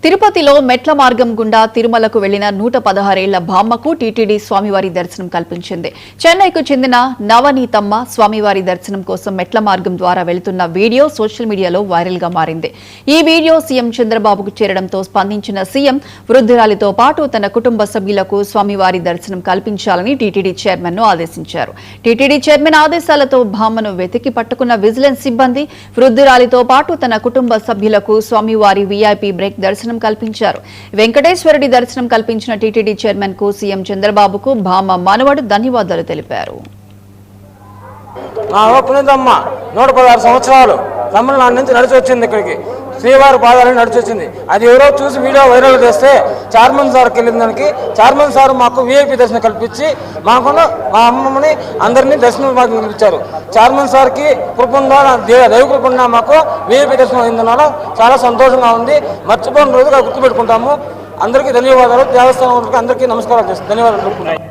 తిరుపతిలో మెట్ల మార్గం గుండా తిరుమలకు వెళ్లిన 116 ఏళ్ల బామ్మకు టీటీడీ స్వామివారి దర్శనం కల్పించింది. చెన్నైకు చెందిన నవనీతమ్మ స్వామివారి దర్శనం కోసం మెట్ల మార్గం ద్వారా వెళుతున్న వీడియో సోషల్ మీడియాలో వైరల్ గా మారింది. ఈ వీడియో సీఎం చంద్రబాబుకు చేరడంతో స్పందించిన సీఎం వృద్ధురాలితో పాటు తన కుటుంబ సభ్యులకు స్వామివారి దర్శనం కల్పించాలని టీటీడీ చైర్మన్ ను ఆదేశించారు. టీటీడీ చైర్మన్ ఆదేశాలతో బామ్మను వెతికి పట్టుకున్న విజిలెన్స్ సిబ్బంది వృద్ధురాలితో పాటు తన కుటుంబ సభ్యులకు స్వామివారి వీఐపీ బ్రేక్ దర్శనం కల్పించారు. వెంకటేశ్వరుడి దర్శనం కల్పించిన టీటీడీ చైర్మన్ కు సీఎం చంద్రబాబుకు బామ్మ మనవడు ధన్యవాదాలు తెలిపారు. 116 సంవత్సరాలు తమిళనాడు నుంచి నడిచి వచ్చింది. ఇక్కడికి శ్రీవారి పాదాలని నడిచి వచ్చింది. అది ఎవరో చూసి వీడియో వైరల్ చేస్తే చైర్మన్ సార్కి వెళ్ళిన దానికి చైర్మన్ సార్ మాకు వీఐపీ దర్శనం కల్పించి మాకున్న మా అమ్మమ్మని అందరినీ దర్శనం మాకు కల్పించారు. చైర్మన్ సార్కి కృపంగా దైవ కృపంగా మాకు వీఐపీ దర్శనం అయిందనడం చాలా సంతోషంగా ఉంది. మర్చిపోయిన రోజుగా గుర్తుపెట్టుకుంటాము. అందరికీ ధన్యవాదాలు. దేవస్థానం అందరికీ నమస్కారాలు చేస్తాను. ధన్యవాదాలు.